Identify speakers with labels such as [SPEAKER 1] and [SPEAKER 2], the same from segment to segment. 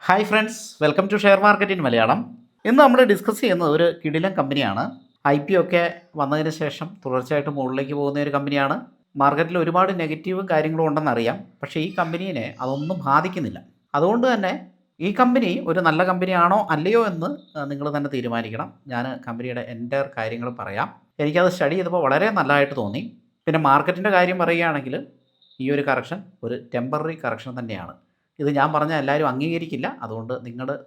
[SPEAKER 1] Hi friends, welcome to share market in Malayalam. ഇന്ന് നമ്മൾ discuss ചെയ്യുന്നത് ഒരു കിടിലൻ കമ്പനിയാണ്. IPO ഒക്കെ വന്നതിന് ശേഷം തുടർച്ചയായിട്ട് മുകളിലേക്ക് പോകുന്ന ഒരു കമ്പനിയാണ്. മാർക്കറ്റിൽ ഒരുപാട് നെഗറ്റീവും കാര്യങ്ങളും ഉണ്ടെന്നറിയാം. പക്ഷേ ഈ കമ്പനീനെ അതൊന്നും ബാധിക്കുന്നില്ല. അതുകൊണ്ട് തന്നെ ഈ കമ്പനി ഒരു നല്ല കമ്പനിയാണോ അല്ലയോ എന്ന് നിങ്ങൾ തന്നെ തീരുമാനിക്കണം. ഞാൻ കമ്പനിയുടെ എൻ്റയർ കാര്യങ്ങൾ പറയാം. എനിക്കത് സ്റ്റഡി ചെയ്തപ്പോൾ വളരെ നല്ലതായിട്ട് തോന്നി. പിന്നെ മാർക്കറ്റിൻ്റെ കാര്യം പറയുകയാണെങ്കിൽ ഈ ഒരു കറക്ഷൻ ഒരു ടെമ്പററി കറക്ഷൻ തന്നെയാണ്. ഇത് ഞാൻ പറഞ്ഞാൽ എല്ലാവരും അംഗീകരിക്കില്ല. അതുകൊണ്ട്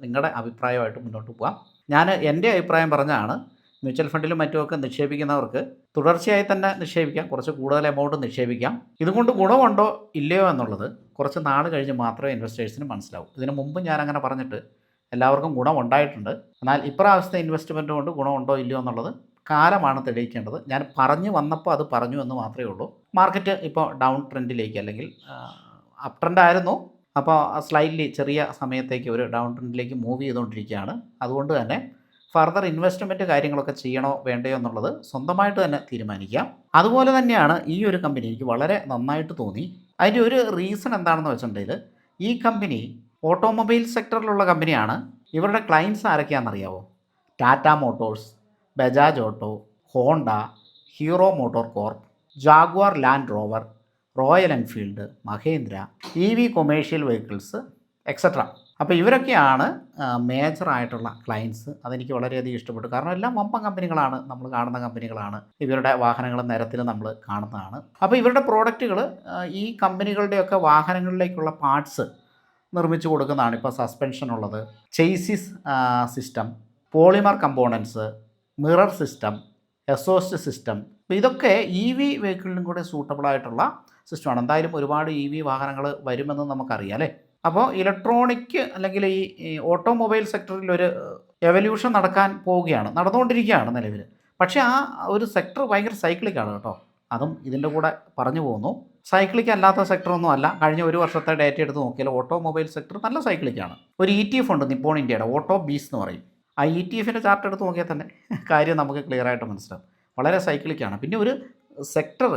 [SPEAKER 1] നിങ്ങളുടെ അഭിപ്രായമായിട്ട് മുന്നോട്ട് പോകാം. ഞാൻ എൻ്റെ അഭിപ്രായം പറഞ്ഞതാണ്. മ്യൂച്വൽ ഫണ്ടിലും മറ്റുമൊക്കെ നിക്ഷേപിക്കുന്നവർക്ക് തുടർച്ചയായി തന്നെ നിക്ഷേപിക്കാം, കുറച്ച് കൂടുതൽ എമൗണ്ട് നിക്ഷേപിക്കാം. ഇതുകൊണ്ട് ഗുണമുണ്ടോ ഇല്ലയോ എന്നുള്ളത് കുറച്ച് നാൾ കഴിഞ്ഞ് മാത്രമേ ഇൻവെസ്റ്റേഴ്സിന് മനസ്സിലാവൂ. ഇതിന് മുമ്പ് ഞാൻ അങ്ങനെ പറഞ്ഞിട്ട് എല്ലാവർക്കും ഗുണമുണ്ടായിട്ടുണ്ട്. എന്നാൽ ഇപ്രാവശ്യത്തെ ഇൻവെസ്റ്റ്മെൻറ്റ് കൊണ്ട് ഗുണമുണ്ടോ ഇല്ലയോ എന്നുള്ളത് കാലമാണ് തെളിയിക്കേണ്ടത്. ഞാൻ പറഞ്ഞു വന്നപ്പോൾ അത് പറഞ്ഞു എന്ന് മാത്രമേ ഉള്ളൂ. മാർക്കറ്റ് ഇപ്പോൾ ഡൗൺ ട്രെൻഡിലേക്ക്, അല്ലെങ്കിൽ അപ് ട്രെൻഡ് ആയിരുന്നു, അപ്പോൾ സ്ലൈറ്റ്ലി ചെറിയ സമയത്തേക്ക് ഒരു ഡൗൺ ട്രെൻഡിലേക്ക് മൂവ് ചെയ്തുകൊണ്ടിരിക്കുകയാണ്. അതുകൊണ്ട് തന്നെ ഫർദർ ഇൻവെസ്റ്റ്മെൻറ്റ് കാര്യങ്ങളൊക്കെ ചെയ്യണോ വേണ്ടയോ എന്നുള്ളത് സ്വന്തമായിട്ട് തന്നെ തീരുമാനിക്കാം. അതുപോലെ തന്നെയാണ് ഈ ഒരു കമ്പനി എനിക്ക് വളരെ നന്നായിട്ട് തോന്നി. അതിൻ്റെ ഒരു റീസൺ എന്താണെന്ന് വെച്ചിട്ടുണ്ടെങ്കിൽ, ഈ കമ്പനി ഓട്ടോമൊബൈൽ സെക്ടറിലുള്ള കമ്പനിയാണ്. ഇവരുടെ ക്ലയൻസ് ആരൊക്കെയാണെന്നറിയാവോ? Tata Motors, Bajaj Auto, Honda, Hero Motor Corp, Jaguar Land Rover, Royal Enfield, Mahindra, EV commercial vehicles, etcetera. അപ്പോൾ ഇവരൊക്കെയാണ് മേജറായിട്ടുള്ള ക്ലയൻസ്. അതെനിക്ക് വളരെയധികം ഇഷ്ടപ്പെട്ടു. കാരണം എല്ലാം വമ്പൻ കമ്പനികളാണ്, നമ്മൾ കാണുന്ന കമ്പനികളാണ്. ഇവരുടെ വാഹനങ്ങൾ നിരത്തിൽ നമ്മൾ കാണുന്നതാണ്. അപ്പോൾ ഇവരുടെ പ്രോഡക്റ്റുകൾ ഈ കമ്പനികളുടെയൊക്കെ വാഹനങ്ങളിലേക്കുള്ള പാർട്സ് നിർമ്മിച്ചു കൊടുക്കുന്നതാണ്. ഇപ്പോൾ സസ്പെൻഷൻ ഉള്ളത്, chassis system, polymer components, mirror system, exhaust system. അപ്പോൾ ഇതൊക്കെ EV വെഹിക്കിളിനും കൂടെ സൂട്ടബിൾ ആയിട്ടുള്ള സിസ്റ്റമാണ്. എന്തായാലും ഒരുപാട് EV വാഹനങ്ങൾ വരുമെന്ന് നമുക്കറിയാം അല്ലേ. അപ്പോൾ ഇലക്ട്രോണിക് അല്ലെങ്കിൽ ഈ ഓട്ടോമൊബൈൽ സെക്ടറിൽ ഒരു എവല്യൂഷൻ നടക്കാൻ പോവുകയാണ്, നടന്നുകൊണ്ടിരിക്കുകയാണ് നിലവിൽ. പക്ഷേ ആ ഒരു സെക്ടർ ഭയങ്കര സൈക്ലിക്കാണ് കേട്ടോ. അതും ഇതിൻ്റെ കൂടെ പറഞ്ഞു പോകുന്നു. സൈക്ലിക് അല്ലാത്ത സെക്ടറൊന്നും അല്ല. കഴിഞ്ഞ ഒരു വർഷത്തെ ഡേറ്റ എടുത്ത് നോക്കിയാൽ ഓട്ടോമൊബൈൽ സെക്ടർ നല്ല സൈക്ലിക്കാണ്. ഒരു ETF ഉണ്ട് നിപ്പോൺ ഇന്ത്യയുടെ, ഓട്ടോ ബീസ് എന്ന് പറയും. ആ ETF-ൻ്റെ ചാർട്ട് എടുത്ത് നോക്കിയാൽ തന്നെ കാര്യം നമുക്ക് ക്ലിയർ ആയിട്ട് മനസ്സിലാവും. വളരെ സൈക്ലിക്കാണ്. പിന്നെ ഒരു സെക്ടർ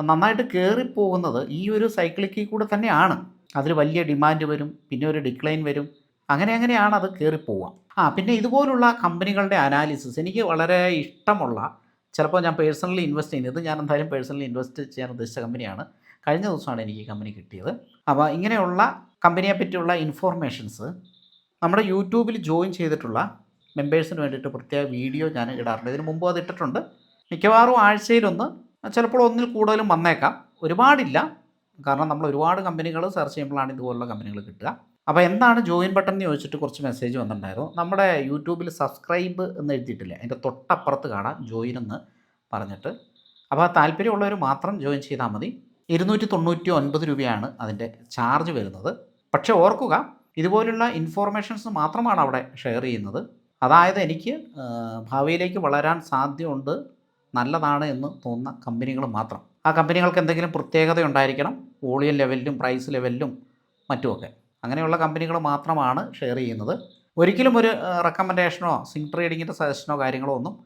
[SPEAKER 1] നന്നായിട്ട് കയറിപ്പോകുന്നത് ഈ ഒരു സൈക്ലിക്കിൽ കൂടെ തന്നെയാണ്. അതിൽ വലിയ ഡിമാൻഡ് വരും, പിന്നെ ഒരു ഡിക്ലൈൻ വരും, അങ്ങനെയാണ് അത് കയറിപ്പോവുക. പിന്നെ ഇതുപോലുള്ള കമ്പനികളുടെ അനാലിസിസ് എനിക്ക് വളരെ ഇഷ്ടമുള്ള, ചിലപ്പോൾ ഞാൻ പേഴ്സണലി ഇൻവെസ്റ്റ് ചെയ്യുന്നത്, ഞാൻ എന്തായാലും പേഴ്സണലി ഇൻവെസ്റ്റ് ചെയ്യാൻ ഉദ്ദേശിച്ച കമ്പനിയാണ്. കഴിഞ്ഞ ദിവസമാണ് എനിക്ക് ഈ കമ്പനി കിട്ടിയത്. അപ്പോൾ ഇങ്ങനെയുള്ള കമ്പനിയെ പറ്റിയുള്ള ഇൻഫോർമേഷൻസ് നമ്മുടെ യൂട്യൂബിൽ ജോയിൻ ചെയ്തിട്ടുള്ള മെമ്പേഴ്സിന് വേണ്ടിയിട്ട് പ്രത്യേക വീഡിയോ ഞാൻ ഇടാറുണ്ട്. ഇതിന് മുമ്പ് അത് ഇട്ടിട്ടുണ്ട്. മിക്കവാറും ആഴ്ചയിലൊന്ന്, ചിലപ്പോൾ ഒന്നിൽ കൂടുതലും വന്നേക്കാം. ഒരുപാടില്ല, കാരണം നമ്മൾ ഒരുപാട് കമ്പനികൾ സെർച്ച് ചെയ്യുമ്പോഴാണ് ഇതുപോലുള്ള കമ്പനികൾ കിട്ടുക. അപ്പോൾ എന്താണ് ജോയിൻ ബട്ടൺ എന്ന് ചോദിച്ചിട്ട് കുറച്ച് മെസ്സേജ് വന്നിട്ടുണ്ടായിരുന്നു. നമ്മുടെ യൂട്യൂബിൽ സബ്സ്ക്രൈബ് എന്ന് എഴുതിയിട്ടില്ല, അതിൻ്റെ തൊട്ടപ്പുറത്ത് കാണാം ജോയിൻ എന്ന് പറഞ്ഞിട്ട്. അപ്പോൾ താല്പര്യമുള്ളവർ മാത്രം ജോയിൻ ചെയ്താൽ മതി. 299 രൂപയാണ് അതിൻ്റെ ചാർജ് വരുന്നത്. പക്ഷേ ഓർക്കുക, ഇതുപോലുള്ള ഇൻഫോർമേഷൻസ് മാത്രമാണ് അവിടെ ഷെയർ ചെയ്യുന്നത്. അതായത് എനിക്ക് ഭാവിയിലേക്ക് വളരാൻ സാധ്യതയുണ്ട്, നല്ലതാണ് എന്ന് തോന്നുന്ന കമ്പനികൾ മാത്രം. ആ കമ്പനികൾക്ക് എന്തെങ്കിലും പ്രത്യേകത ഉണ്ടായിരിക്കണം, വോളിയം ലെവലിലും പ്രൈസ് ലെവലിലും മറ്റുമൊക്കെ. അങ്ങനെയുള്ള കമ്പനികൾ മാത്രമാണ് ഷെയർ ചെയ്യുന്നത്. ഒരിക്കലും ഒരു റെക്കമെൻഡേഷനോ സിങ് ട്രേഡിങ്ങിൻ്റെ സജഷനോ കാര്യങ്ങളോ ഒന്നും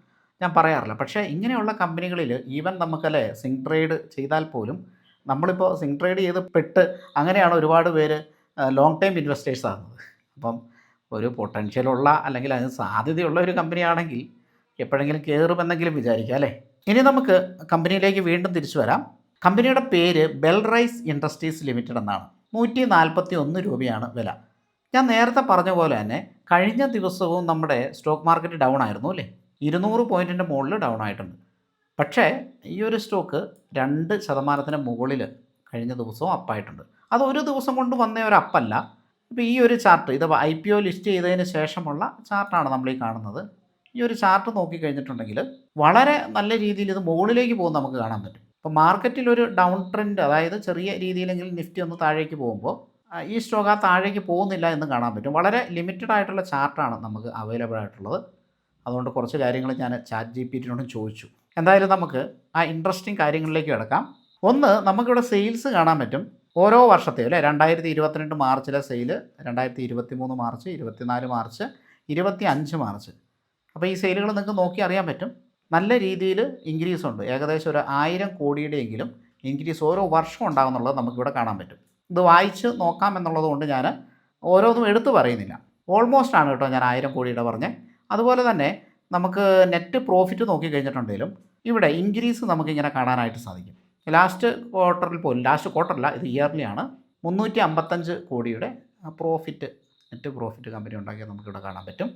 [SPEAKER 1] ഞാൻ പറയാറില്ല. പക്ഷേ ഇങ്ങനെയുള്ള കമ്പനികളിൽ ഈവൻ നമുക്കല്ലേ സിങ് ട്രേഡ് ചെയ്താൽ പോലും, നമ്മളിപ്പോൾ സിങ് ട്രേഡ് ചെയ്ത് പെട്ട് അങ്ങനെയാണ് ഒരുപാട് പേര് ലോങ് ടൈം ഇൻവെസ്റ്റേഴ്സ് ആകുന്നത്. അപ്പം ഒരു പൊട്ടൻഷ്യലുള്ള, അല്ലെങ്കിൽ അതിന് സാധ്യതയുള്ള ഒരു കമ്പനിയാണെങ്കിൽ എപ്പോഴെങ്കിലും കയറുമെന്നെങ്കിലും വിചാരിക്കുക അല്ലേ. ഇനി നമുക്ക് കമ്പനിയിലേക്ക് വീണ്ടും തിരിച്ചു വരാം. കമ്പനിയുടെ പേര് ബെൽറൈസ് ഇൻഡസ്ട്രീസ് ലിമിറ്റഡ് എന്നാണ്. 141 രൂപയാണ് വില. ഞാൻ നേരത്തെ പറഞ്ഞ പോലെ തന്നെ കഴിഞ്ഞ ദിവസവും നമ്മുടെ സ്റ്റോക്ക് മാർക്കറ്റ് ഡൗൺ ആയിരുന്നു അല്ലേ. 200 പോയിൻറ്റിൻ്റെ മുകളിൽ ഡൗൺ ആയിട്ടുണ്ട്. പക്ഷേ ഈ ഒരു സ്റ്റോക്ക് 2% മുകളിൽ കഴിഞ്ഞ ദിവസവും അപ്പായിട്ടുണ്ട്. അത് ഒരു ദിവസം കൊണ്ട് വന്ന ഒരു അപ്പല്ല. ഇപ്പോൾ ഈ ഒരു ചാർട്ട്, ഇത് IPO ലിസ്റ്റ് ചെയ്തതിന് ശേഷമുള്ള ചാർട്ടാണ് നമ്മൾ ഈ കാണുന്നത്. ഈ ഒരു ചാർട്ട് നോക്കിക്കഴിഞ്ഞിട്ടുണ്ടെങ്കിൽ വളരെ നല്ല രീതിയിൽ ഇത് മുകളിലേക്ക് പോകും നമുക്ക് കാണാൻ പറ്റും. അപ്പോൾ മാർക്കറ്റിൽ ഒരു ഡൗൺ ട്രെൻഡ്, അതായത് ചെറിയ രീതിയിലെങ്കിലും നിഫ്റ്റി ഒന്ന് താഴേക്ക് പോകുമ്പോൾ ഈ സ്റ്റോക്ക് ആ താഴേക്ക് പോകുന്നില്ല എന്ന് കാണാൻ പറ്റും. വളരെ ലിമിറ്റഡ് ആയിട്ടുള്ള ചാർട്ടാണ് നമുക്ക് അവൈലബിൾ ആയിട്ടുള്ളത്. അതുകൊണ്ട് കുറച്ച് കാര്യങ്ങൾ ഞാൻ ChatGPT-നോട് ചോദിച്ചു. എന്തായാലും നമുക്ക് ആ ഇൻട്രസ്റ്റിംഗ് കാര്യങ്ങളിലേക്ക് കിടക്കാം. ഒന്ന്, നമുക്കിവിടെ സെയിൽസ് കാണാൻ പറ്റും ഓരോ വർഷത്തെയും അല്ലേ. 2022 മാർച്ചിലെ സെയിൽ, 2023 മാർച്ച്, 24 മാർച്ച്, 25 മാർച്ച്. അപ്പോൾ ഈ സെയിലുകൾ നിങ്ങൾക്ക് നോക്കി അറിയാൻ പറ്റും. നല്ല രീതിയിൽ ഇൻക്രീസ് ഉണ്ട്. ഏകദേശം ഒരു 1000 കോടിയുടെയെങ്കിലും ഇൻക്രീസ് ഓരോ വർഷം ഉണ്ടാകുന്നുള്ളത് നമുക്കിവിടെ കാണാൻ പറ്റും. ഇത് വായിച്ച് നോക്കാം എന്നുള്ളത് കൊണ്ട് ഞാൻ ഓരോന്നും എടുത്തു പറയുന്നില്ല. ഓൾമോസ്റ്റ് ആണ് കേട്ടോ ഞാൻ 1000 കോടിയുടെ പറഞ്ഞത്. അതുപോലെ തന്നെ നമുക്ക് നെറ്റ് പ്രോഫിറ്റ് നോക്കി കഴിഞ്ഞിട്ടുണ്ടെങ്കിലും ഇവിടെ ഇൻക്രീസ് നമുക്കിങ്ങനെ കാണാനായിട്ട് സാധിക്കും. ലാസ്റ്റ് ക്വാർട്ടറിൽ പോലും, ലാസ്റ്റ് ക്വാർട്ടറില്ല, ഇത് ഇയർലി ആണ്, 355 കോടിയുടെ പ്രോഫിറ്റ്, നെറ്റ് പ്രോഫിറ്റ് കമ്പനി ഉണ്ടാക്കിയത് നമുക്കിവിടെ കാണാൻ പറ്റും.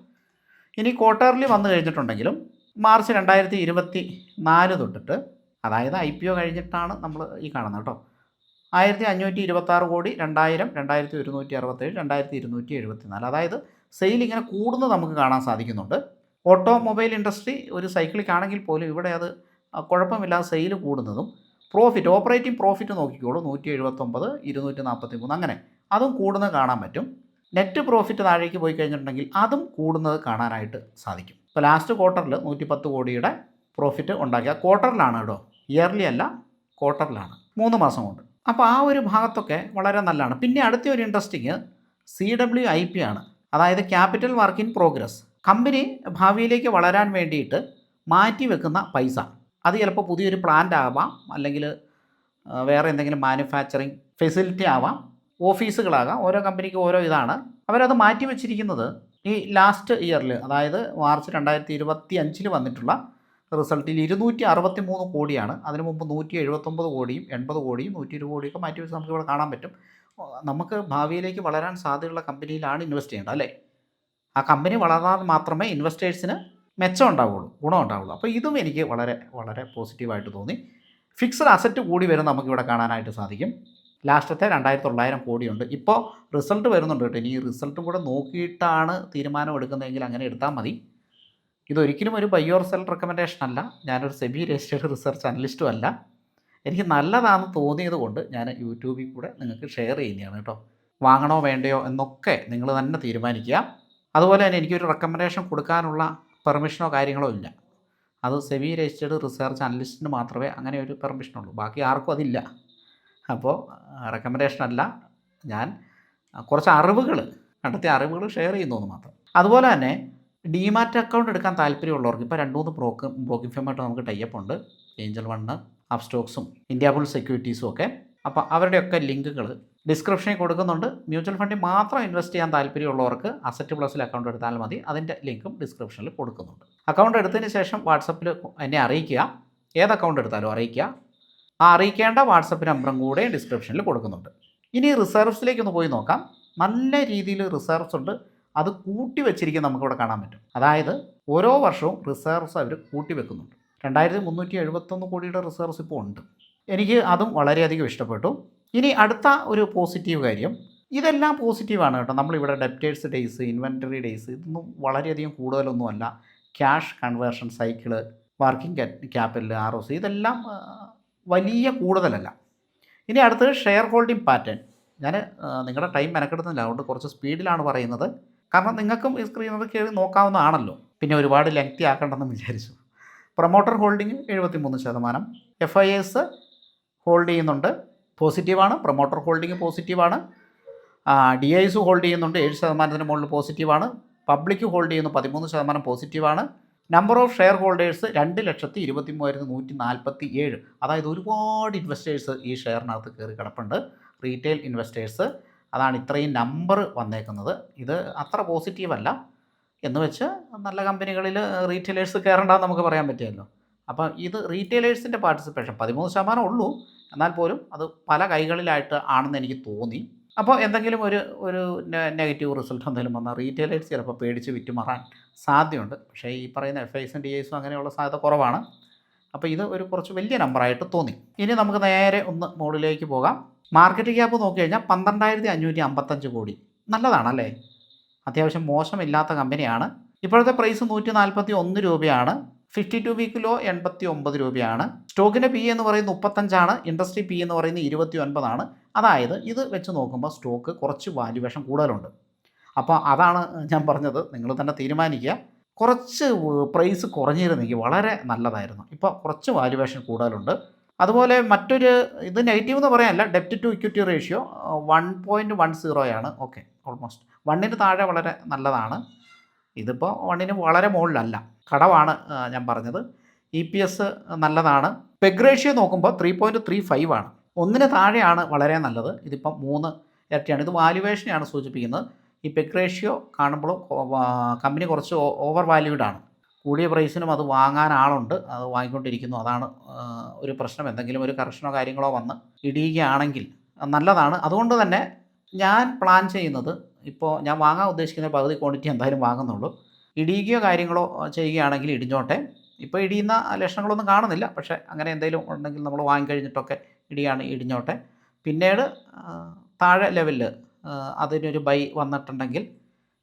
[SPEAKER 1] ഇനി ക്വാർട്ടർലി വന്നു കഴിഞ്ഞിട്ടുണ്ടെങ്കിലും മാർച്ച് 2024 തൊട്ടിട്ട്, അതായത് IPO കഴിഞ്ഞിട്ടാണ് നമ്മൾ ഈ കാണുന്നത് കേട്ടോ, 1526 കോടി, 2000, 2167, 2274, അതായത് സെയിൽ ഇങ്ങനെ കൂടുന്നത് നമുക്ക് കാണാൻ സാധിക്കുന്നുണ്ട്. ഓട്ടോമൊബൈൽ ഇൻഡസ്ട്രി ഒരു സൈക്ലിക് ആണെങ്കിൽ പോലും ഇവിടെ അത് കുഴപ്പമില്ലാതെ സെയിൽ കൂടുന്നതും, പ്രോഫിറ്റ്, ഓപ്പറേറ്റിംഗ് പ്രോഫിറ്റ് നോക്കിക്കോളൂ, 179, 243, അങ്ങനെ അതും കൂടുന്നത് കാണാൻ പറ്റും. നെറ്റ് പ്രോഫിറ്റ് താഴേക്ക് പോയി കഴിഞ്ഞിട്ടുണ്ടെങ്കിൽ അതും കൂടുന്നത് കാണാനായിട്ട് സാധിക്കും. ഇപ്പോൾ ലാസ്റ്റ് ക്വാർട്ടറിൽ 110 കോടിയുടെ പ്രോഫിറ്റ് ഉണ്ടാക്കിയ ക്വാർട്ടറിലാണ് കേട്ടോ, ഇയർലി അല്ല, ക്വാർട്ടറിലാണ്, 3 മാസം കൊണ്ട്. അപ്പോൾ ആ ഒരു ഭാഗത്തൊക്കെ വളരെ നല്ലതാണ്. പിന്നെ അടുത്ത ഒരു ഇൻട്രസ്റ്റിങ് CWIP ആണ്, അതായത് capital work in progress. Company ഭാവിയിലേക്ക് വളരാൻ വേണ്ടിയിട്ട് മാറ്റി വെക്കുന്ന പൈസ, അത് ചിലപ്പോൾ പുതിയൊരു പ്ലാന്റ് ആവാം, അല്ലെങ്കിൽ വേറെ എന്തെങ്കിലും മാനുഫാക്ചറിങ് ഫെസിലിറ്റി ആവാം, ഓഫീസുകളാകാം, ഓരോ കമ്പനിക്ക് ഓരോ ഇതാണ്. അവരത് മാറ്റി വെച്ചിരിക്കുന്നത് ഈ ലാസ്റ്റ് ഇയറിൽ, അതായത് മാർച്ച് 2025 വന്നിട്ടുള്ള റിസൾട്ടിൽ 263 കോടിയാണ്. അതിന് മുമ്പ് 179 കോടിയും 80 കോടിയും 120 കോടിയൊക്കെ മാറ്റി വെച്ച് നമുക്കിവിടെ കാണാൻ പറ്റും. നമുക്ക് ഭാവിയിലേക്ക് വളരാൻ സാധ്യതയുള്ള കമ്പനിയിലാണ് ഇൻവെസ്റ്റ് ചെയ്യേണ്ടത്, അല്ലേ? ആ കമ്പനി വളർന്നാൽ മാത്രമേ ഇൻവെസ്റ്റേഴ്സിന് മെച്ചം ഉണ്ടാവുള്ളൂ, ഗുണം ഉണ്ടാവുള്ളൂ. അപ്പോൾ ഇതും എനിക്ക് വളരെ വളരെ പോസിറ്റീവായിട്ട് തോന്നി. ഫിക്സഡ് അസറ്റ് കൂടി വരും നമുക്കിവിടെ കാണാനായിട്ട് സാധിക്കും. ലാസ്റ്റത്തെ 2900 കോടിയുണ്ട്. ഇപ്പോൾ റിസൾട്ട് വരുന്നുണ്ട് കേട്ടോ, ഇനി ഈ റിസൾട്ടും കൂടെ നോക്കിയിട്ടാണ് തീരുമാനം എടുക്കുന്നതെങ്കിൽ അങ്ങനെ എടുത്താൽ മതി. ഇതൊരിക്കലും ഒരു ബൈ ഓർ സെൽ റെക്കമെൻഡേഷൻ അല്ല, ഞാനൊരു സെബി രജിസ്റ്റേർഡ് റിസർച്ച് അനലിസ്റ്റും അല്ല. എനിക്ക് നല്ലതാണെന്ന് തോന്നിയത് കൊണ്ട് ഞാൻ യൂട്യൂബിൽ കൂടെ നിങ്ങൾക്ക് ഷെയർ ചെയ്യുന്നതാണ് കേട്ടോ. വാങ്ങണോ വേണ്ടയോ എന്നൊക്കെ നിങ്ങൾ തന്നെ തീരുമാനിക്കുക. അതുപോലെ തന്നെ എനിക്കൊരു റെക്കമെൻഡേഷൻ കൊടുക്കാനുള്ള പെർമിഷനോ കാര്യങ്ങളോ ഇല്ല. അത് സെബി രജിസ്റ്റേർഡ് റിസർച്ച് അനലിസ്റ്റിന് മാത്രമേ അങ്ങനെ ഒരു പെർമിഷനുള്ളൂ, ബാക്കി ആർക്കും അതില്ല. അപ്പോൾ റെക്കമെൻഡേഷൻ അല്ല, ഞാൻ കുറച്ച് അറിവുകൾ, കണ്ടെത്തിയ അറിവുകൾ ഷെയർ ചെയ്യുന്നു മാത്രം. അതുപോലെ തന്നെ ഡിമാറ്റ് അക്കൗണ്ട് എടുക്കാൻ താല്പര്യമുള്ളവർക്ക് ഇപ്പോൾ 2-3 ബ്രോക്കിംഗ് ഫേമായിട്ട് നമുക്ക് ടൈപ്പ് ഉണ്ട്, ഏഞ്ചൽ വണ്ണ്, അപ്സ്റ്റോക്സും ഇന്ത്യ ബുൾ സെക്യൂരിറ്റീസും ഒക്കെ. അപ്പോൾ അവരുടെയൊക്കെ ലിങ്കുകൾ ഡിസ്ക്രിപ്ഷനിൽ കൊടുക്കുന്നുണ്ട്. മ്യൂച്വൽ ഫണ്ടിൽ മാത്രം ഇൻവെസ്റ്റ് ചെയ്യാൻ താല്പര്യമുള്ളവർക്ക് അസറ്റ് പ്ലസിൽ അക്കൗണ്ട് എടുത്താൽ മതി, അതിൻ്റെ ലിങ്കും ഡിസ്ക്രിപ്ഷനിൽ കൊടുക്കുന്നുണ്ട്. അക്കൗണ്ട് എടുത്തതിന് ശേഷം വാട്സപ്പിൽ എന്നെ അറിയിക്കുക, ഏത് അക്കൗണ്ട് എടുത്താലും അറിയിക്കുക. ആ അറിയിക്കേണ്ട വാട്സപ്പ് നമ്പറും കൂടെ ഡിസ്ക്രിപ്ഷനിൽ കൊടുക്കുന്നുണ്ട്. ഇനി റിസർവ്സിലേക്കൊന്ന് പോയി നോക്കാം. നല്ല രീതിയിൽ റിസർവ്സ് ഉണ്ട്, അത് കൂട്ടി വെച്ചിരിക്കും നമുക്കിവിടെ കാണാൻ പറ്റും. അതായത് ഓരോ വർഷവും റിസർവ്സ് അവർ കൂട്ടി വെക്കുന്നുണ്ട്. 2371 കോടിയുടെ റിസർവ്സ് ഇപ്പോൾ ഉണ്ട്. എനിക്ക് അതും വളരെയധികം ഇഷ്ടപ്പെട്ടു. ഇനി അടുത്ത ഒരു പോസിറ്റീവ് കാര്യം, ഇതെല്ലാം പോസിറ്റീവാണ് കേട്ടോ. നമ്മളിവിടെ ഡെപ്റ്റേഴ്സ് ഡേയ്സ്, ഇൻവെൻറ്ററി ഡേയ്സ്, ഇതൊന്നും വളരെയധികം കൂടുതലൊന്നുമല്ല. Cash conversion cycle, working capital, ROC, ഇതെല്ലാം വലിയ കൂടുതലല്ല. ഇനി അടുത്തത് ഷെയർ ഹോൾഡിംഗ് പാറ്റേൺ. ഞാൻ നിങ്ങളുടെ ടൈം മെനക്കെടുന്നില്ല, അതുകൊണ്ട് കുറച്ച് സ്പീഡിലാണ് പറയുന്നത്. കാരണം നിങ്ങൾക്കും ഈ സ്ക്രീനർ കയറി നോക്കാവുന്നതാണല്ലോ, പിന്നെ ഒരുപാട് ലെങ്തി ആക്കണ്ടെന്ന് വിചാരിച്ചു. പ്രൊമോട്ടർ ഹോൾഡിംഗ് 73%, FIS ഹോൾഡ് ചെയ്യുന്നുണ്ട്, പോസിറ്റീവാണ്. പ്രൊമോട്ടർ ഹോൾഡിംഗ് പോസിറ്റീവാണ്. DIS ഹോൾഡ് ചെയ്യുന്നുണ്ട്, 7% മുകളിൽ പോസിറ്റീവാണ്. പബ്ലിക് ഹോൾഡ് ചെയ്യുന്നു 13% പോസിറ്റീവാണ്. Number of share holders 2,23,147. അതായത് ഒരുപാട് ഇൻവെസ്റ്റേഴ്സ് ഈ ഷെയറിനകത്ത് കയറി കിടപ്പുണ്ട്, റീറ്റെയിൽ ഇൻവെസ്റ്റേഴ്സ്. അതാണ് ഇത്രയും നമ്പർ വന്നേക്കുന്നത്. ഇത് അത്ര പോസിറ്റീവല്ല എന്ന് വെച്ച് നല്ല കമ്പനികളിൽ റീറ്റെയിലേഴ്സ് കയറണ്ടെന്ന് നമുക്ക് പറയാൻ പറ്റുമല്ലോ. അപ്പോൾ ഇത് റീറ്റെയിലേഴ്സിൻ്റെ പാർട്ടിസിപ്പേഷൻ 13% ഉള്ളൂ, എന്നാൽ പോലും അത് പല കൈകളിലായിട്ട് ആണെന്ന് എനിക്ക് തോന്നി. അപ്പോൾ എന്തെങ്കിലും ഒരു നെഗറ്റീവ് റിസൾട്ട് എന്തെങ്കിലും വന്നാൽ റീറ്റെയിലേഴ്സ് ചിലപ്പോൾ പേടിച്ച് വിറ്റുമാറാൻ സാധ്യതയുണ്ട്. പക്ഷേ ഈ പറയുന്ന FIS DIS അങ്ങനെയുള്ള സാധ്യത കുറവാണ്. അപ്പോൾ ഇത് ഒരു കുറച്ച് വലിയ നമ്പറായിട്ട് തോന്നി. ഇനി നമുക്ക് നേരെ ഒന്ന് മുകളിലേക്ക് പോകാം. മാർക്കറ്റ് ക്യാപ്പ് നോക്കി കഴിഞ്ഞാൽ 12,555 കോടി. നല്ലതാണല്ലേ, അത്യാവശ്യം മോശമില്ലാത്ത കമ്പനിയാണ്. ഇപ്പോഴത്തെ പ്രൈസ് 141 രൂപയാണ്. 52 വീക്കിലോ 89 രൂപയാണ്. സ്റ്റോക്കിൻ്റെ PE എന്ന് പറയുന്നത് 35ആണ്, ഇൻഡസ്ട്രി PE എന്ന് പറയുന്നത് 29ആണ്. അതായത് ഇത് വെച്ച് നോക്കുമ്പോൾ സ്റ്റോക്ക് കുറച്ച് വാല്യുവേഷൻ കൂടുതലുണ്ട്. അപ്പോൾ അതാണ് ഞാൻ പറഞ്ഞത്, നിങ്ങൾ തന്നെ തീരുമാനിക്കുക. കുറച്ച് പ്രൈസ് കുറഞ്ഞിരുന്നെങ്കിൽ വളരെ നല്ലതായിരുന്നു. ഇപ്പോൾ കുറച്ച് വാല്യുവേഷൻ കൂടുതലുണ്ട്. അതുപോലെ മറ്റൊരു ഇത് നെഗറ്റീവ് എന്ന് പറയാനല്ല, ഡെപ്റ്റ് to equity ratio 1.10 okay, almost 1ന് താഴെ വളരെ നല്ലതാണ്. ഇതിപ്പോൾ 1ന് വളരെ മുകളിലല്ല, കടവാണ് ഞാൻ പറഞ്ഞത്. EPS നല്ലതാണ്. പെഗ് റേഷ്യോ നോക്കുമ്പോൾ 3.35 ആണ്, 1ന് താഴെയാണ് വളരെ നല്ലത്. ഇതിപ്പം 3 ഇരട്ടിയാണ്. ഇത് വാല്യുവേഷനെയാണ് സൂചിപ്പിക്കുന്നത്. ഈ പെഗ് റേഷ്യോ കാണുമ്പോൾ കമ്പനി കുറച്ച് ഓവർ വാല്യൂഡ് ആണ്. കൂടിയ പ്രൈസിനും അത് വാങ്ങാൻ ആളുണ്ട്, അത് വാങ്ങിക്കൊണ്ടിരിക്കുന്നു. അതാണ് ഒരു പ്രശ്നം. എന്തെങ്കിലും ഒരു കറക്ഷനോ കാര്യങ്ങളോ വന്ന് ഇടിയുകയാണെങ്കിൽ നല്ലതാണ്. അതുകൊണ്ട് തന്നെ ഞാൻ പ്ലാൻ ചെയ്യുന്നത്, ഇപ്പോൾ ഞാൻ വാങ്ങാൻ ഉദ്ദേശിക്കുന്ന പകുതി ക്വാണ്ടിറ്റി എന്തായാലും വാങ്ങുന്നുള്ളൂ. ഇടിയുകയോ കാര്യങ്ങളോ ചെയ്യുകയാണെങ്കിൽ ഇടിഞ്ഞോട്ടെ. ഇപ്പോൾ ഇടിയുന്ന ലക്ഷണങ്ങളൊന്നും കാണുന്നില്ല, പക്ഷേ അങ്ങനെ എന്തെങ്കിലും ഉണ്ടെങ്കിൽ നമ്മൾ വാങ്ങിക്കഴിഞ്ഞിട്ടൊക്കെ ഇടിഞ്ഞോട്ടെ. പിന്നീട് താഴെ ലെവലിൽ അതിനൊരു ബൈ വന്നിട്ടുണ്ടെങ്കിൽ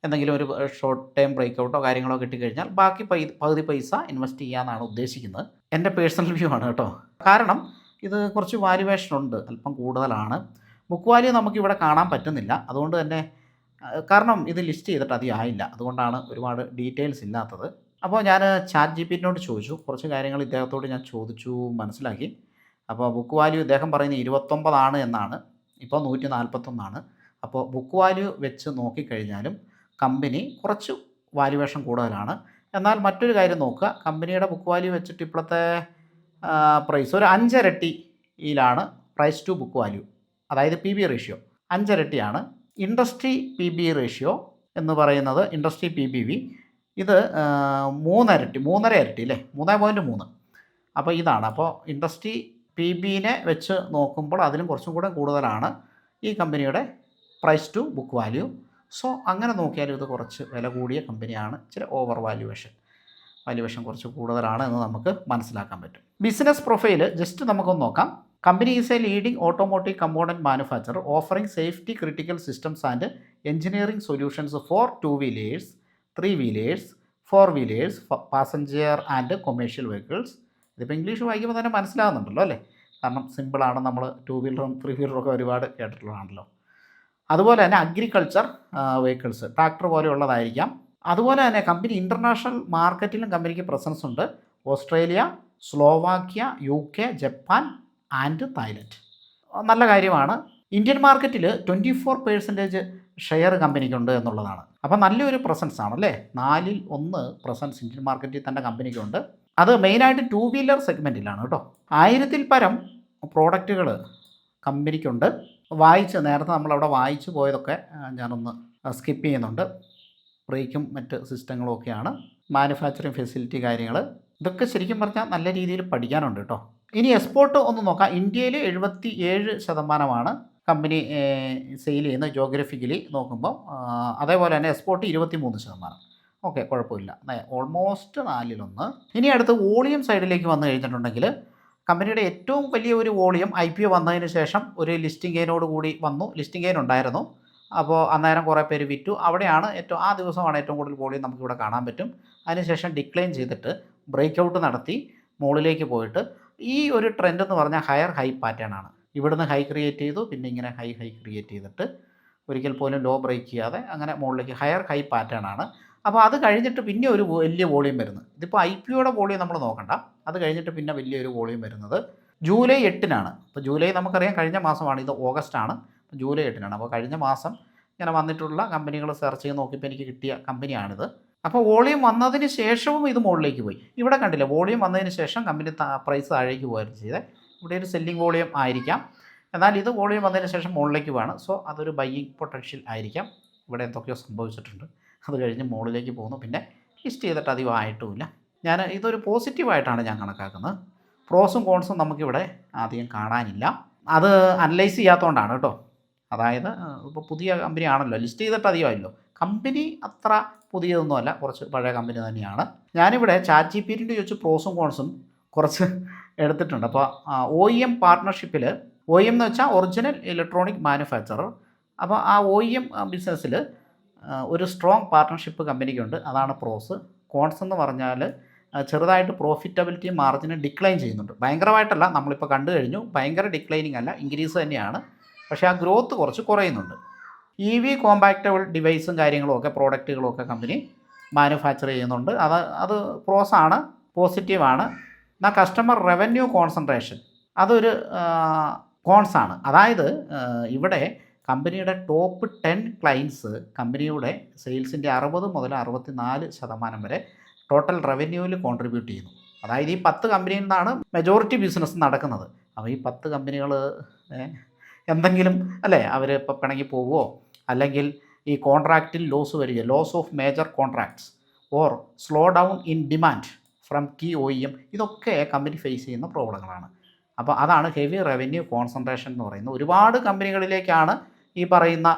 [SPEAKER 1] എന്തെങ്കിലും ഒരു ഷോർട്ട് ടൈം ബ്രേക്കൗട്ടോ കാര്യങ്ങളോ കിട്ടിക്കഴിഞ്ഞാൽ ബാക്കി പകുതി പൈസ ഇൻവെസ്റ്റ് ചെയ്യാമെന്നാണ് ഉദ്ദേശിക്കുന്നത്. എൻ്റെ പേഴ്സണൽ വ്യൂ ആണ് കേട്ടോ. കാരണം ഇത് കുറച്ച് വാല്യുവേഷൻ ഉണ്ട്, അല്പം കൂടുതലാണ്. ബുക്ക് വാല്യൂ നമുക്കിവിടെ കാണാൻ പറ്റുന്നില്ല. അതുകൊണ്ട് തന്നെ കാരണം ഇത് ലിസ്റ്റ് ചെയ്തിട്ട് അധികം ആയില്ല, അതുകൊണ്ടാണ് ഒരുപാട് ഡീറ്റെയിൽസ് ഇല്ലാത്തത്. അപ്പോൾ ഞാൻ ചാറ്റ് ജിപിടിനോട് ചോദിച്ചു, കുറച്ച് കാര്യങ്ങൾ ഇദ്ദേഹത്തോട് ഞാൻ ചോദിച്ചു, മനസ്സിലാക്കി. അപ്പോൾ ബുക്ക് വാല്യൂ ഇദ്ദേഹം പറയുന്നത് 29 എന്നാണ്, ഇപ്പോൾ 141. അപ്പോൾ ബുക്ക് വാല്യൂ വെച്ച് നോക്കിക്കഴിഞ്ഞാലും കമ്പനി കുറച്ച് വാല്യുവേഷൻ കൂടുതലാണ്. എന്നാൽ മറ്റൊരു കാര്യം നോക്കുക, കമ്പനിയുടെ ബുക്ക് വാല്യൂ വെച്ചിട്ട് ഇപ്പോഴത്തെ പ്രൈസ് ഒരു 5 ഇരട്ടിയിലാണ് പ്രൈസ് ടു ബുക്ക് വാല്യൂ, അതായത് പി ബി റേഷ്യോ 5 ഇരട്ടിയാണ്. ഇൻഡസ്ട്രി പി ബി റേഷ്യോ എന്ന് പറയുന്നത്, ഇൻഡസ്ട്രി പി ബി വി ഇത് 3 ഇരട്ടി അല്ലേ, 3.3. അപ്പോൾ ഇതാണ്. അപ്പോൾ ഇൻഡസ്ട്രി പി ബിനെ വെച്ച് നോക്കുമ്പോൾ അതിലും കുറച്ചും കൂടെ കൂടുതലാണ് ഈ കമ്പനിയുടെ price to book value. So അങ്ങനെ നോക്കിയാലും ഇത് കുറച്ച് വില കൂടിയ കമ്പനിയാണ്. ഇച്ചിരി ഓവർ വാല്യുവേഷൻ കുറച്ച് കൂടുതലാണ് എന്ന് നമുക്ക് മനസ്സിലാക്കാൻ പറ്റും. ബിസിനസ് പ്രൊഫൈൽ ജസ്റ്റ് നമുക്കൊന്ന് നോക്കാം. Company is A leading automotive component manufacture offering safety critical systems and engineering solutions for 2 wheelers 3 wheelers 4 wheelers passenger and commercial vehicles. ഇതിപ്പോൾ ഇംഗ്ലീഷ് വായിക്കുമ്പോൾ തന്നെ മനസ്സിലാകുന്നുണ്ടല്ലോ അല്ലേ, കാരണം സിമ്പിളാണ്. നമ്മൾ 2 വീലറും 3 വീലറും ഒക്കെ ഒരുപാട് കേട്ടിട്ടുള്ളതാണല്ലോ. അതുപോലെ തന്നെ അഗ്രികൾച്ചർ വെഹിക്കിൾസ്, ട്രാക്ടർ പോലെയുള്ളതായിരിക്കാം. അതുപോലെ തന്നെ കമ്പനി ഇൻ്റർനാഷണൽ മാർക്കറ്റിലും കമ്പനിക്ക് പ്രസൻസ് ഉണ്ട്. Australia, Slovakia, UK, Japan and Thailand. നല്ല കാര്യമാണ്. ഇന്ത്യൻ മാർക്കറ്റിൽ 24% ഷെയർ കമ്പനിക്കുണ്ട് എന്നുള്ളതാണ്. അപ്പോൾ നല്ലൊരു പ്രസൻസ് ആണല്ലേ. 4/1 പ്രസൻസ് ഇന്ത്യൻ മാർക്കറ്റിൽ തന്നെ കമ്പനിക്കുണ്ട്. അത് മെയിനായിട്ട് 2 വീലർ സെഗ്മെൻറ്റിലാണ് കേട്ടോ. 1000-ൽ പരം പ്രോഡക്റ്റുകൾ കമ്പനിക്കുണ്ട്. നേരത്തെ നമ്മളവിടെ വായിച്ചു പോയതൊക്കെ ഞാനൊന്ന് സ്കിപ്പ് ചെയ്യുന്നുണ്ട്. ബ്രേക്കും മറ്റ് സിസ്റ്റങ്ങളും ഒക്കെയാണ്. മാനുഫാക്ചറിങ് ഫെസിലിറ്റി കാര്യങ്ങൾ ഇതൊക്കെ ശരിക്കും പറഞ്ഞാൽ നല്ല രീതിയിൽ പഠിക്കാനുണ്ട് കേട്ടോ. ഇനി എക്സ്പോർട്ട് ഒന്ന് നോക്കാം. ഇന്ത്യയിൽ 77% കമ്പനി സെയിൽ ചെയ്യുന്നത് ജോഗ്രഫിക്കലി നോക്കുമ്പോൾ. അതേപോലെ തന്നെ എക്സ്പോർട്ട് 23%. ഓക്കെ, കുഴപ്പമില്ല, ഓൾമോസ്റ്റ് 4/1. ഇനി അടുത്ത് വോളിയം സൈഡിലേക്ക് വന്നു കഴിഞ്ഞിട്ടുണ്ടെങ്കിൽ കമ്പനിയുടെ ഏറ്റവും വലിയ ഒരു വോളിയം IPO വന്നതിന് ശേഷം ഒരു ലിസ്റ്റിംഗ് ഗെയിനോട് കൂടി വന്നു. ലിസ്റ്റിംഗ് ഗെയിൻ ഉണ്ടായിരുന്നു. അപ്പോൾ അന്നേരം കുറേ പേര് വിറ്റു. അവിടെയാണ് ആ ദിവസമാണ് ഏറ്റവും കൂടുതൽ വോളിയം നമുക്കിവിടെ കാണാൻ പറ്റും. അതിനുശേഷം ഡിക്ലൈൻ ചെയ്തിട്ട് ബ്രേക്ക് ഔട്ട് നടത്തി മുകളിലേക്ക് പോയിട്ട് ഈ ഒരു ട്രെൻഡ് എന്ന് പറഞ്ഞാൽ ഹൈ പാറ്റേൺ ആണ്. ഇവിടുന്ന് ഹൈ ക്രിയേറ്റ് ചെയ്തു, പിന്നെ ഇങ്ങനെ ഹൈ ക്രിയേറ്റ് ചെയ്തിട്ട് ഒരിക്കൽ പോലും ലോ ബ്രേക്ക് ചെയ്യാതെ അങ്ങനെ മുകളിലേക്ക് ഹൈ പാറ്റേൺ ആണ്. അപ്പോൾ അത് കഴിഞ്ഞിട്ട് പിന്നെ ഒരു വലിയ വോളിയം വരുന്നത്. ഇതിപ്പോൾ IPOയുടെ വോളിയം നമ്മൾ നോക്കണ്ട. അത് കഴിഞ്ഞിട്ട് പിന്നെ വലിയൊരു വോളിയം വരുന്നത് ജൂലൈ 8-നാണ്. അപ്പോൾ ജൂലൈ നമുക്കറിയാം കഴിഞ്ഞ മാസമാണ്, ഇത് ഓഗസ്റ്റാണ്. ജൂലൈ 8-നാണ്. അപ്പോൾ കഴിഞ്ഞ മാസം ഇങ്ങനെ വന്നിട്ടുള്ള കമ്പനികൾ സെർച്ച് ചെയ്ത് നോക്കിയപ്പോൾ എനിക്ക് കിട്ടിയ കമ്പനിയാണിത്. അപ്പോൾ വോളിയം വന്നതിന് ശേഷവും ഇത് മുകളിലേക്ക് പോയി. ഇവിടെ കണ്ടില്ല, വോളിയം വന്നതിന് ശേഷം കമ്പനി പ്രൈസ് താഴേക്ക് പോവുകയാണ് ചെയ്തത്. ഇവിടെ ഒരു സെല്ലിംഗ് വോളിയം ആയിരിക്കാം. എന്നാൽ ഇത് വോളിയം വന്നതിന് ശേഷം മുകളിലേക്ക് പോവാണ്. സോ അതൊരു ബൈയിങ് പൊട്ടൻഷ്യൽ ആയിരിക്കാം. ഇവിടെ എന്തൊക്കെയോ സംഭവിച്ചിട്ടുണ്ട്. അത് കഴിഞ്ഞ് മുകളിലേക്ക് പോകുന്നു. പിന്നെ ലിസ്റ്റ് ചെയ്തിട്ട് അധികം ആയിട്ടുമില്ല. ഇതൊരു പോസിറ്റീവായിട്ടാണ് ഞാൻ കണക്കാക്കുന്നത്. പ്രോസും കോൺസും നമുക്കിവിടെ അധികം കാണാനില്ല. അത് അനലൈസ് ചെയ്യാത്തതുകൊണ്ടാണ് കേട്ടോ. അതായത് ഇപ്പോൾ പുതിയ കമ്പനി ആണല്ലോ, ലിസ്റ്റ് ചെയ്തിട്ട് അധികമായല്ലോ. കമ്പനി അത്ര പുതിയതൊന്നുമല്ല, കുറച്ച് പഴയ കമ്പനി തന്നെയാണ്. ഞാനിവിടെ ചാറ്റ് ജിപിടിൻ്റെ ചോദിച്ച് പ്രോസും കോൺസും കുറച്ച് എടുത്തിട്ടുണ്ട്. അപ്പോൾ OEM പാർട്ട്ണർഷിപ്പിൽ, OEM എന്ന് വെച്ചാൽ ഒറിജിനൽ ഇലക്ട്രോണിക് മാനുഫാക്ചറർ. അപ്പോൾ ആ OEM ബിസിനസ്സിൽ ഒരു സ്ട്രോങ് പാർട്ട്ണർഷിപ്പ് കമ്പനിക്കുണ്ട്. അതാണ് പ്രോസ്. കോൺസ് എന്ന് പറഞ്ഞാൽ ചെറുതായിട്ട് പ്രോഫിറ്റബിലിറ്റി മാർജിന് ഡിക്ലൈൻ ചെയ്യുന്നുണ്ട്. ഭയങ്കരമായിട്ടല്ല, നമ്മളിപ്പോൾ കണ്ടു കഴിഞ്ഞു. ഭയങ്കര ഡിക്ലൈനിങ് അല്ല, ഇൻക്രീസ് തന്നെയാണ്. പക്ഷേ ആ ഗ്രോത്ത് കുറച്ച് കുറയുന്നുണ്ട്. EV കോമ്പാക്റ്റബിൾ ഡിവൈസും കാര്യങ്ങളും ഒക്കെ പ്രോഡക്റ്റുകളും ഒക്കെ കമ്പനി മാനുഫാക്ചർ ചെയ്യുന്നുണ്ട്. അത് പ്രോസാണ്, പോസിറ്റീവാണ്. എന്നാൽ കസ്റ്റമർ റവന്യൂ കോൺസെൻട്രേഷൻ അതൊരു കോൺസാണ്. അതായത് ഇവിടെ കമ്പനിയുടെ ടോപ്പ് 10 ക്ലയൻസ് കമ്പനിയുടെ സെയിൽസിൻ്റെ 60 മുതൽ 64% വരെ ടോട്ടൽ റവന്യൂവിൽ കോൺട്രിബ്യൂട്ട് ചെയ്യുന്നു. അതായത് ഈ 10 കമ്പനിയിൽ നിന്നാണ് മെജോറിറ്റി ബിസിനസ് നടക്കുന്നത്. അപ്പോൾ ഈ 10 കമ്പനികൾ എന്തെങ്കിലും അല്ലേ അവർ ഇപ്പോൾ പിണങ്ങി പോവുമോ, അല്ലെങ്കിൽ ഈ കോൺട്രാക്റ്റിൽ ലോസ് വരിക, loss of major contracts or slow down in demand from key OEM, ഇതൊക്കെ കമ്പനി ഫേസ് ചെയ്യുന്ന പ്രോബ്ലങ്ങളാണ്. അപ്പോൾ അതാണ് ഹെവി റവന്യൂ കോൺസെൻട്രേഷൻ എന്ന് പറയുന്നത്. ഒരുപാട് കമ്പനികളിലേക്കാണ് ഈ പറയുന്ന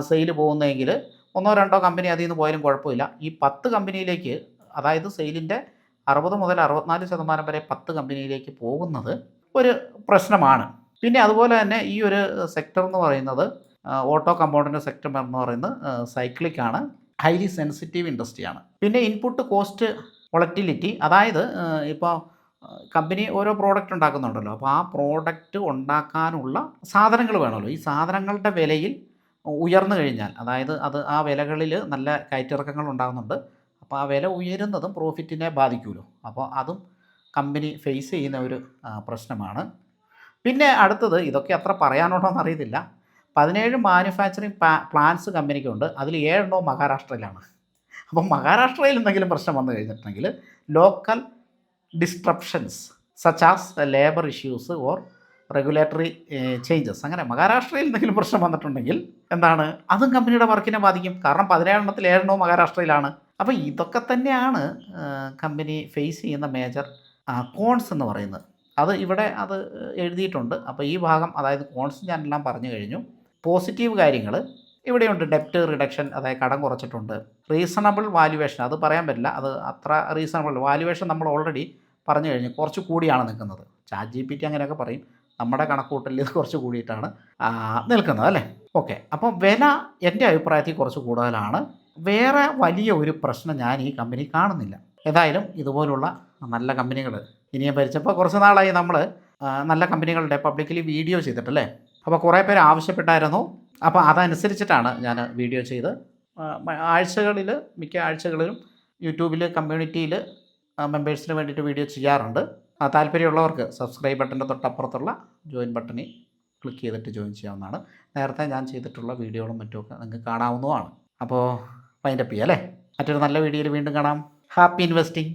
[SPEAKER 1] സെയിൽ പോകുന്നതെങ്കിൽ ഒന്നോ രണ്ടോ കമ്പനി അതിൽ നിന്ന് പോയാലും കുഴപ്പമില്ല. ഈ 10 കമ്പനിയിലേക്ക്, അതായത് സെയിലിൻ്റെ 60 മുതൽ 64% വരെ 10 കമ്പനിയിലേക്ക് പോകുന്നത് ഒരു പ്രശ്നമാണ്. പിന്നെ അതുപോലെ തന്നെ ഈ ഒരു സെക്ടർ എന്ന് പറയുന്നത് ഓട്ടോ കമ്പൗണ്ടിൻ്റെ സെക്ടർ എന്ന് പറയുന്നത് സൈക്ലിക്കാണ്, ഹൈലി സെൻസിറ്റീവ് ഇൻഡസ്ട്രിയാണ്. പിന്നെ ഇൻപുട്ട് കോസ്റ്റ് വൊളറ്റിലിറ്റി, അതായത് ഇപ്പോൾ കമ്പനി ഓരോ പ്രോഡക്റ്റ് ഉണ്ടാക്കുന്നുണ്ടല്ലോ, അപ്പോൾ ആ പ്രോഡക്റ്റ് ഉണ്ടാക്കാനുള്ള സാധനങ്ങൾ വേണമല്ലോ. ഈ സാധനങ്ങളുടെ വിലയിൽ ഉയർന്നു കഴിഞ്ഞാൽ, അതായത് ആ വിലകളിൽ നല്ല കയറ്റിറക്കങ്ങൾ ഉണ്ടാകുന്നുണ്ട്, അപ്പോൾ ആ വില ഉയരുന്നതും പ്രോഫിറ്റിനെ ബാധിക്കുമല്ലോ. അപ്പോൾ അതും കമ്പനി ഫേസ് ചെയ്യുന്ന ഒരു പ്രശ്നമാണ്. പിന്നെ അടുത്തത്, ഇതൊക്കെ അത്ര പറയാനുണ്ടോ എന്നറിയത്തില്ല, 17 മാനുഫാക്ചറിങ് പ്ലാന്റ്സ് കമ്പനിക്കുണ്ട്, അതിൽ 7 മഹാരാഷ്ട്രയിലാണ്. അപ്പം മഹാരാഷ്ട്രയിൽ എന്തെങ്കിലും പ്രശ്നം വന്നു കഴിഞ്ഞിട്ടുണ്ടെങ്കിൽ local disruptions such as labour issues or regulatory changes, അങ്ങനെ മഹാരാഷ്ട്രയിൽ എന്തെങ്കിലും പ്രശ്നം വന്നിട്ടുണ്ടെങ്കിൽ എന്താണ്, അതും കമ്പനിയുടെ വർക്കിനെ ബാധിക്കും. കാരണം 17 മഹാരാഷ്ട്രയിലാണ്. അപ്പോൾ ഇതൊക്കെ തന്നെയാണ് കമ്പനി ഫേസ് ചെയ്യുന്ന മേജർ കോൺസ് എന്ന് പറയുന്നത്. അത് ഇവിടെ എഴുതിയിട്ടുണ്ട്. അപ്പോൾ ഈ ഭാഗം, അതായത് കോൺസ് ഞാനെല്ലാം പറഞ്ഞു കഴിഞ്ഞു. പോസിറ്റീവ് കാര്യങ്ങൾ ഇവിടെയുണ്ട്. ഡെപ്റ്റ് റിഡക്ഷൻ, അതായത് കടം കുറച്ചിട്ടുണ്ട്. റീസണബിൾ വാല്യുവേഷൻ, അത് പറയാൻ പറ്റില്ല, അത് അത്ര റീസണബിൾ വാല്യുവേഷൻ നമ്മൾ ഓൾറെഡി പറഞ്ഞു കഴിഞ്ഞു, കുറച്ച് കൂടിയാണ് നിൽക്കുന്നത്. ChatGPT അങ്ങനെയൊക്കെ പറയും, നമ്മുടെ കണക്കൂട്ടലിൽ ഇത് കുറച്ച് കൂടിയിട്ടാണ് നിൽക്കുന്നത് അല്ലേ. ഓക്കെ, അപ്പോൾ വില എൻ്റെ അഭിപ്രായത്തിൽ കുറച്ച് കൂടുതലാണ്. വേറെ വലിയ ഒരു പ്രശ്നം ഞാൻ ഈ കമ്പനി കാണുന്നില്ല. ഏതായാലും ഇതുപോലുള്ള നല്ല കമ്പനികൾ ഇനിയും ഭരിച്ചപ്പോൾ കുറച്ച് നാളായി നമ്മൾ നല്ല കമ്പനികളുടെ പബ്ലിക്കലി വീഡിയോ ചെയ്തിട്ടല്ലേ. അപ്പോൾ കുറേ പേര് ആവശ്യപ്പെട്ടായിരുന്നു. അപ്പോൾ അതനുസരിച്ചിട്ടാണ് ഞാൻ വീഡിയോ ചെയ്ത് മിക്ക ആഴ്ചകളിലും യൂട്യൂബിൽ കമ്മ്യൂണിറ്റിയിൽ മെമ്പേഴ്സിന് വേണ്ടിയിട്ട് വീഡിയോ ചെയ്യാറുണ്ട്. താല്പര്യമുള്ളവർക്ക് സബ്സ്ക്രൈബ് ബട്ടൻ്റെ തൊട്ടപ്പുറത്തുള്ള ജോയിൻ ബട്ടണിൽ ക്ലിക്ക് ചെയ്തിട്ട് ജോയിൻ ചെയ്യാവുന്നതാണ്. നേരത്തെ ഞാൻ ചെയ്തിട്ടുള്ള വീഡിയോകളും മറ്റുമൊക്കെ നിങ്ങൾക്ക് കാണാവുന്നതാണ്. അപ്പോൾ വൈൻഡപ്പ് ചെയ്യാം അല്ലേ. മറ്റൊരു നല്ല വീഡിയോയിൽ വീണ്ടും കാണാം. Happy investing.